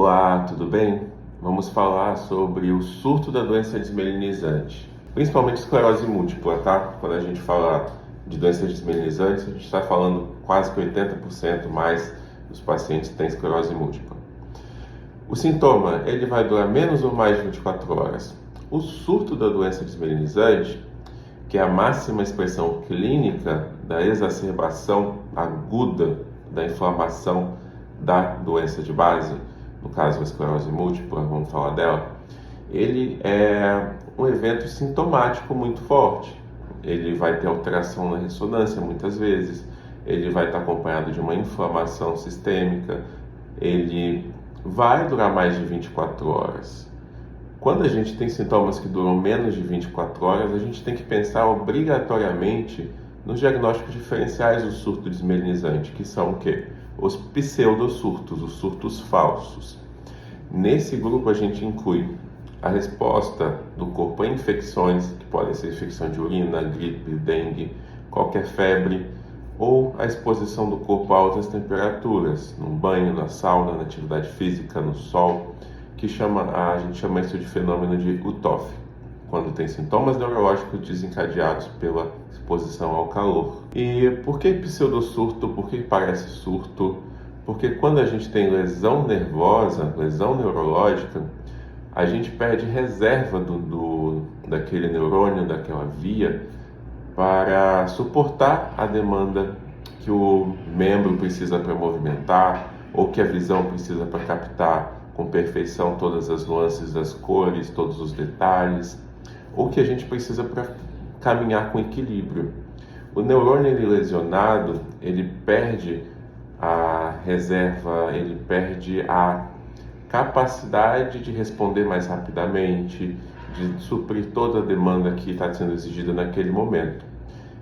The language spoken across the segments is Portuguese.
Olá, tudo bem? Vamos falar sobre o surto da doença desmelinizante, principalmente esclerose múltipla, tá? Quando a gente fala de doenças desmelinizantes, a gente está falando quase que 80% mais dos pacientes que têm esclerose múltipla. O sintoma, ele vai durar menos ou mais de 24 horas. O surto da doença desmelinizante, que é a máxima expressão clínica da exacerbação aguda da inflamação da doença de base, no caso a esclerose múltipla, vamos falar dela, ele é um evento sintomático muito forte. Ele vai ter alteração na ressonância muitas vezes, ele vai estar acompanhado de uma inflamação sistêmica, ele vai durar mais de 24 horas. Quando a gente tem sintomas que duram menos de 24 horas, a gente tem que pensar obrigatoriamente nos diagnósticos diferenciais do surto desmelinizante, que são o quê? Os pseudosurtos, os surtos falsos. Nesse grupo a gente inclui a resposta do corpo a infecções, que podem ser infecção de urina, gripe, dengue, qualquer febre, ou a exposição do corpo a altas temperaturas, no banho, na sauna, na atividade física, no sol, que a gente chama isso de fenômeno de UTOF, quando tem sintomas neurológicos desencadeados pela exposição ao calor. E por que pseudosurto? Por que parece surto? Porque quando a gente tem lesão nervosa, lesão neurológica, a gente perde reserva daquele neurônio, daquela via, para suportar a demanda que o membro precisa para movimentar, ou que a visão precisa para captar com perfeição todas as nuances das cores, todos os detalhes, ou que a gente precisa para caminhar com equilíbrio. O neurônio lesionado, ele perde a reserva, ele perde a capacidade de responder mais rapidamente, de suprir toda a demanda que está sendo exigida naquele momento.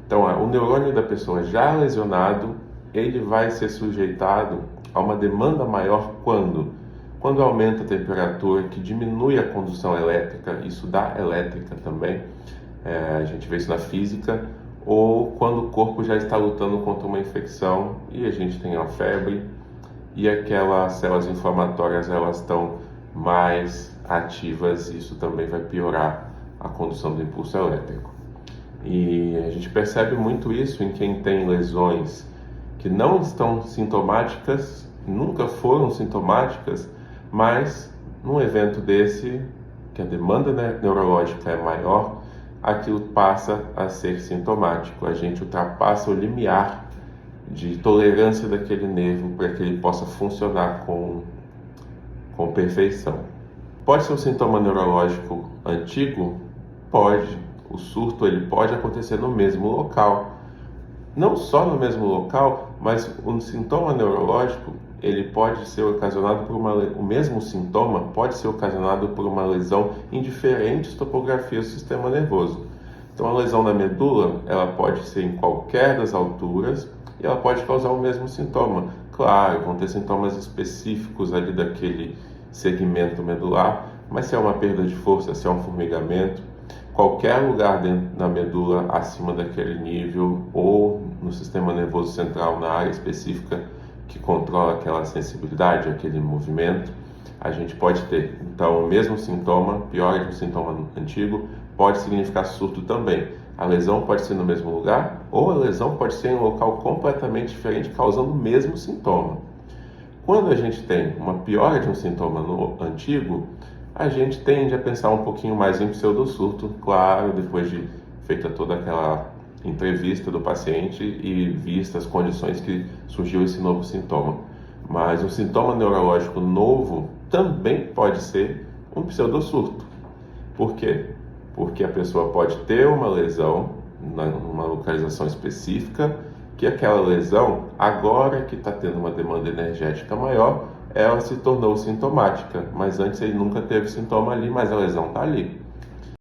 Então, o neurônio da pessoa já lesionado, ele vai ser sujeitado a uma demanda maior quando aumenta a temperatura, que diminui a condução elétrica, isso dá elétrica também, a gente vê isso na física, ou quando o corpo já está lutando contra uma infecção e a gente tem uma febre e aquelas células inflamatórias elas estão mais ativas, isso também vai piorar a condução do impulso elétrico. E a gente percebe muito isso em quem tem lesões que não estão sintomáticas, nunca foram sintomáticas, mas num evento desse, que a demanda neurológica é maior, aquilo passa a ser sintomático. A gente ultrapassa o limiar de tolerância daquele nervo para que ele possa funcionar com perfeição. Pode ser um sintoma neurológico antigo? Pode. O surto ele pode acontecer no mesmo local. Não só no mesmo local, mas um sintoma neurológico ele pode ser ocasionado por o mesmo sintoma pode ser ocasionado por uma lesão em diferentes topografias do sistema nervoso. Então, a lesão na medula, ela pode ser em qualquer das alturas e ela pode causar o mesmo sintoma. Claro, vão ter sintomas específicos ali daquele segmento medular, mas se é uma perda de força, se é um formigamento, qualquer lugar dentro da medula acima daquele nível ou no sistema nervoso central, na área específica que controla aquela sensibilidade, aquele movimento, a gente pode ter. Então, o mesmo sintoma, pior de um sintoma antigo, pode significar surto também. A lesão pode ser no mesmo lugar ou a lesão pode ser em um local completamente diferente, causando o mesmo sintoma. Quando a gente tem uma piora de um sintoma antigo, a gente tende a pensar um pouquinho mais em pseudosurto, claro, depois de feita toda aquela entrevista do paciente e vista as condições que surgiu esse novo sintoma. Mas um sintoma neurológico novo também pode ser um pseudosurto. Por quê? Porque a pessoa pode ter uma lesão numa localização específica, que aquela lesão, agora que está tendo uma demanda energética maior, ela se tornou sintomática, mas antes ele nunca teve sintoma ali, mas a lesão está ali.